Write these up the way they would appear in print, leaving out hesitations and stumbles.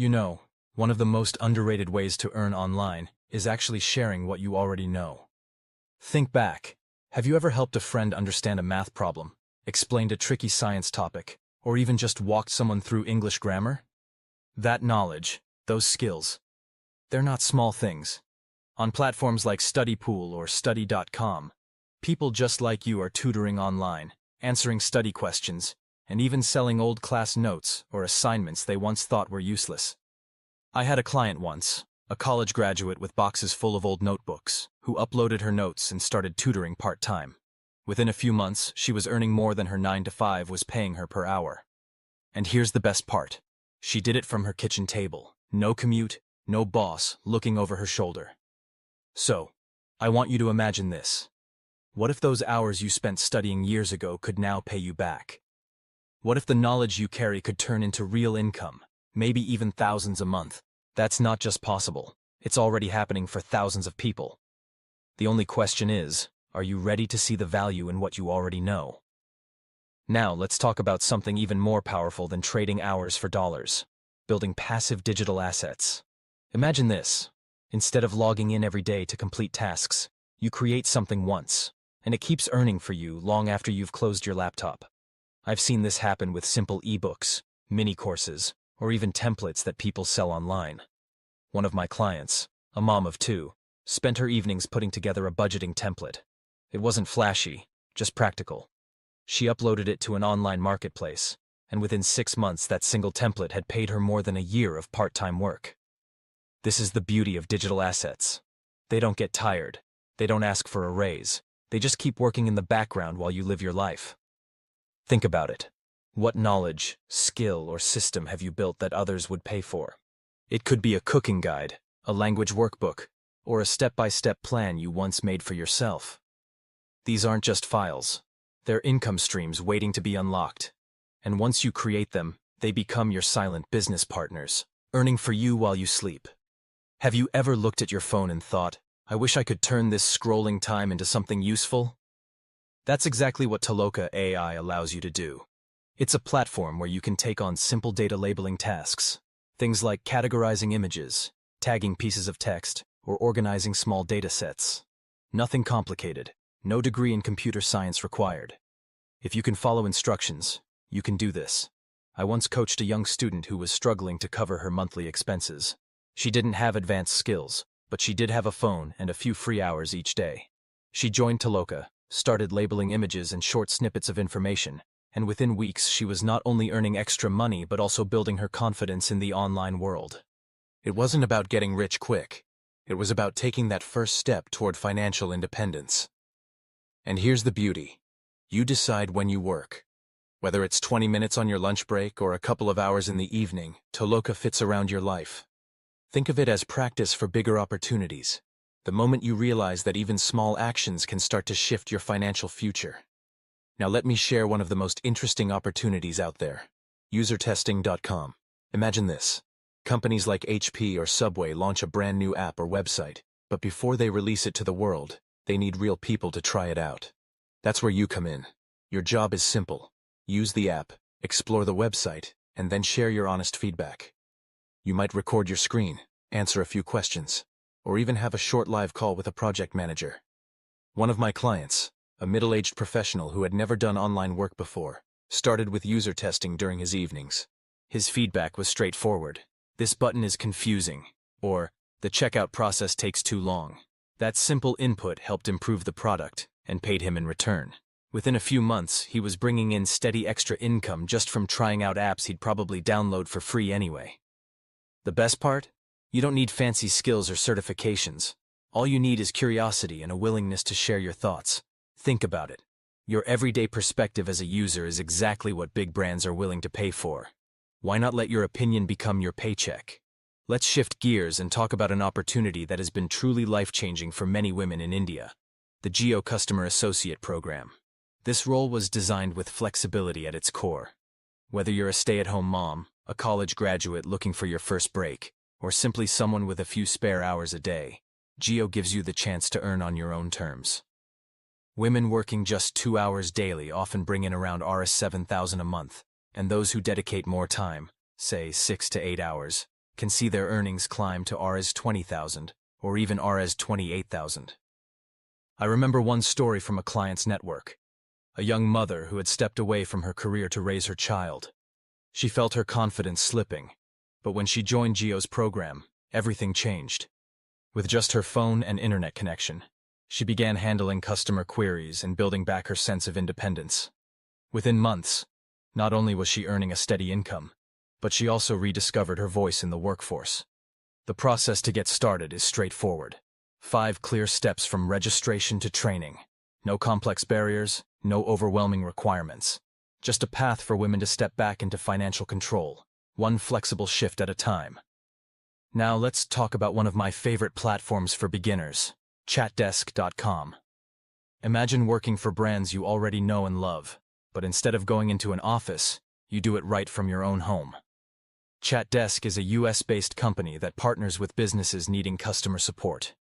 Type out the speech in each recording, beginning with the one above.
You know, one of the most underrated ways to earn online is actually sharing what you already know. Think back. Have you ever helped a friend understand a math problem, explained a tricky science topic, or even just walked someone through English grammar? That knowledge, those skills, they're not small things. On platforms like StudyPool or Study.com, people just like you are tutoring online, answering study questions, and even selling old class notes or assignments they once thought were useless. I had a client once, a college graduate with boxes full of old notebooks, who uploaded her notes and started tutoring part-time. Within a few months, she was earning more than her 9-to-5 was paying her per hour. And here's the best part. She did it from her kitchen table. No commute, no boss looking over her shoulder. So, I want you to imagine this. What if those hours you spent studying years ago could now pay you back? What if the knowledge you carry could turn into real income, maybe even thousands a month? That's not just possible. It's already happening for thousands of people. The only question is, are you ready to see the value in what you already know? Now let's talk about something even more powerful than trading hours for dollars: building passive digital assets. Imagine this. Instead of logging in every day to complete tasks, you create something once, and it keeps earning for you long after you've closed your laptop. I've seen this happen with simple ebooks, mini courses, or even templates that people sell online. One of my clients, a mom of 2, spent her evenings putting together a budgeting template. It wasn't flashy, just practical. She uploaded it to an online marketplace, and within 6 months that single template had paid her more than a year of part-time work. This is the beauty of digital assets. They don't get tired. They don't ask for a raise. They just keep working in the background while you live your life. Think about it. What knowledge, skill, or system have you built that others would pay for? It could be a cooking guide, a language workbook, or a step-by-step plan you once made for yourself. These aren't just files. They're income streams waiting to be unlocked. And once you create them, they become your silent business partners, earning for you while you sleep. Have you ever looked at your phone and thought, I wish I could turn this scrolling time into something useful? That's exactly what Toloka AI allows you to do. It's a platform where you can take on simple data labeling tasks, things like categorizing images, tagging pieces of text, or organizing small data sets. Nothing complicated, no degree in computer science required. If you can follow instructions, you can do this. I once coached a young student who was struggling to cover her monthly expenses. She didn't have advanced skills, but she did have a phone and a few free hours each day. She joined Toloka, started labeling images and short snippets of information, and within weeks she was not only earning extra money but also building her confidence in the online world. It wasn't about getting rich quick. It was about taking that first step toward financial independence. And here's the beauty. You decide when you work. Whether it's 20 minutes on your lunch break or a couple of hours in the evening, Toloka fits around your life. Think of it as practice for bigger opportunities. The moment you realize that even small actions can start to shift your financial future. Now let me share one of the most interesting opportunities out there. Usertesting.com. Imagine this. Companies like HP or Subway launch a brand new app or website, but before they release it to the world, they need real people to try it out. That's where you come in. Your job is simple. Use the app, explore the website, and then share your honest feedback. You might record your screen, answer a few questions, or even have a short live call with a project manager. One of my clients, a middle-aged professional who had never done online work before, started with user testing during his evenings. His feedback was straightforward. This button is confusing, or the checkout process takes too long. That simple input helped improve the product and paid him in return. Within a few months, he was bringing in steady extra income just from trying out apps he'd probably download for free anyway. The best part? You don't need fancy skills or certifications. All you need is curiosity and a willingness to share your thoughts. Think about it. Your everyday perspective as a user is exactly what big brands are willing to pay for. Why not let your opinion become your paycheck? Let's shift gears and talk about an opportunity that has been truly life-changing for many women in India. The Jio Customer Associate Program. This role was designed with flexibility at its core. Whether you're a stay-at-home mom, a college graduate looking for your first break, or simply someone with a few spare hours a day, Jio gives you the chance to earn on your own terms. Women working just 2 hours daily often bring in around Rs 7,000 a month, and those who dedicate more time, say 6 to 8 hours, can see their earnings climb to Rs 20,000 or even Rs 28,000. I remember one story from a client's network, a young mother who had stepped away from her career to raise her child. She felt her confidence slipping, but when she joined Gio's program, everything changed. With just her phone and internet connection, she began handling customer queries and building back her sense of independence. Within months, not only was she earning a steady income, but she also rediscovered her voice in the workforce. The process to get started is straightforward. 5 clear steps from registration to training. No complex barriers, no overwhelming requirements. Just a path for women to step back into financial control, one flexible shift at a time. Now let's talk about one of my favorite platforms for beginners, chatdesk.com. Imagine working for brands you already know and love, but instead of going into an office, you do it right from your own home. ChatDesk is a US-based company that partners with businesses needing customer support.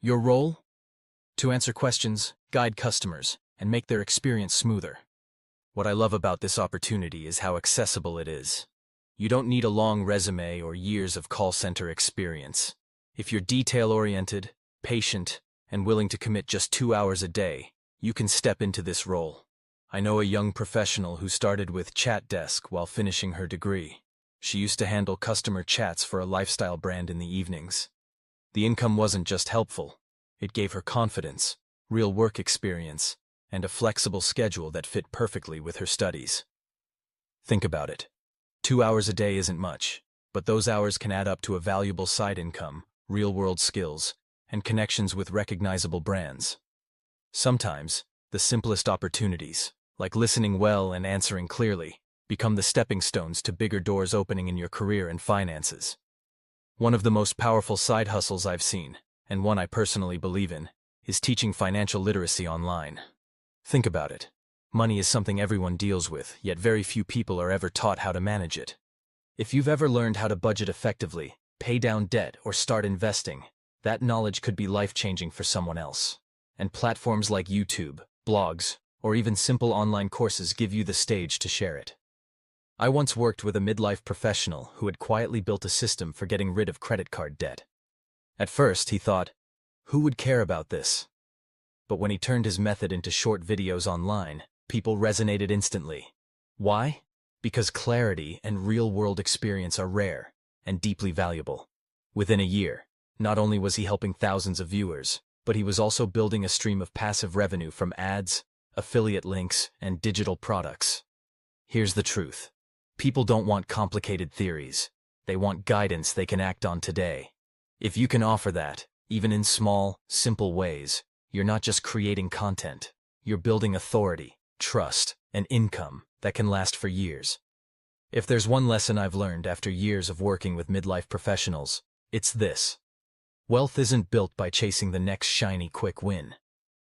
Your role? To answer questions, guide customers, and make their experience smoother. What I love about this opportunity is how accessible it is. You don't need a long resume or years of call center experience. If you're detail-oriented, patient, and willing to commit just 2 hours a day, you can step into this role. I know a young professional who started with ChatDesk while finishing her degree. She used to handle customer chats for a lifestyle brand in the evenings. The income wasn't just helpful. It gave her confidence, real work experience, and a flexible schedule that fit perfectly with her studies. Think about it. 2 hours a day isn't much, but those hours can add up to a valuable side income, real-world skills, and connections with recognizable brands. Sometimes, the simplest opportunities, like listening well and answering clearly, become the stepping stones to bigger doors opening in your career and finances. One of the most powerful side hustles I've seen, and one I personally believe in, is teaching financial literacy online. Think about it. Money is something everyone deals with, yet very few people are ever taught how to manage it. If you've ever learned how to budget effectively, pay down debt, or start investing, that knowledge could be life-changing for someone else. And platforms like YouTube, blogs, or even simple online courses give you the stage to share it. I once worked with a midlife professional who had quietly built a system for getting rid of credit card debt. At first, he thought, who would care about this? But when he turned his method into short videos online, people resonated instantly. Why? Because clarity and real-world experience are rare and deeply valuable. Within a year, not only was he helping thousands of viewers, but he was also building a stream of passive revenue from ads, affiliate links, and digital products. Here's the truth. People don't want complicated theories. They want guidance they can act on today. If you can offer that, even in small, simple ways, you're not just creating content. You're building authority, trust, and income that can last for years. If there's one lesson I've learned after years of working with midlife professionals, it's this. Wealth isn't built by chasing the next shiny quick win.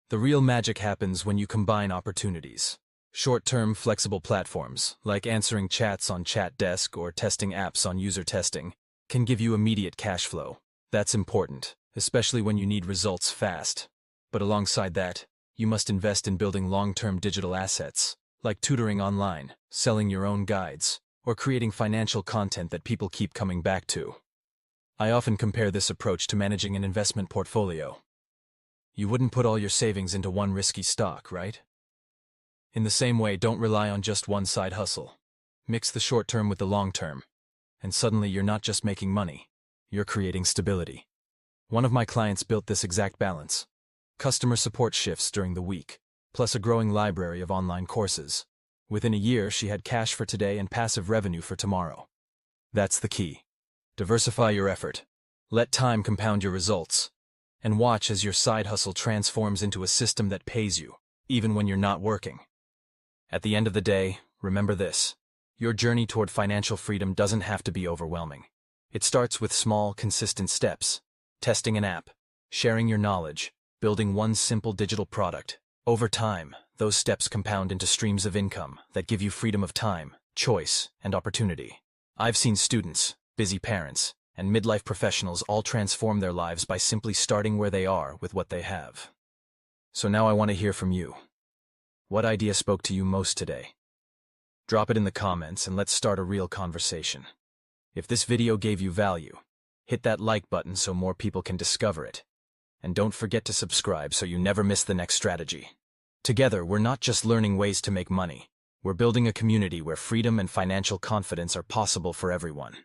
The real magic happens when you combine opportunities. Short-term, flexible platforms, like answering chats on ChatDesk or testing apps on user testing, can give you immediate cash flow. That's important, especially when you need results fast. But alongside that, you must invest in building long-term digital assets, like tutoring online, selling your own guides, or creating financial content that people keep coming back to. I often compare this approach to managing an investment portfolio. You wouldn't put all your savings into one risky stock, right? In the same way, don't rely on just one side hustle. Mix the short term with the long term, and suddenly you're not just making money, you're creating stability. One of my clients built this exact balance. Customer support shifts during the week, plus a growing library of online courses. Within a year, she had cash for today and passive revenue for tomorrow. That's the key. Diversify your effort. Let time compound your results. And watch as your side hustle transforms into a system that pays you, even when you're not working. At the end of the day, remember this. Your journey toward financial freedom doesn't have to be overwhelming. It starts with small, consistent steps. Testing an app, sharing your knowledge, building one simple digital product. Over time, those steps compound into streams of income that give you freedom of time, choice, and opportunity. I've seen students, busy parents, and midlife professionals all transform their lives by simply starting where they are with what they have. So now I want to hear from you. What idea spoke to you most today? Drop it in the comments and let's start a real conversation. If this video gave you value, hit that like button so more people can discover it. And don't forget to subscribe so you never miss the next strategy. Together, we're not just learning ways to make money. We're building a community where freedom and financial confidence are possible for everyone.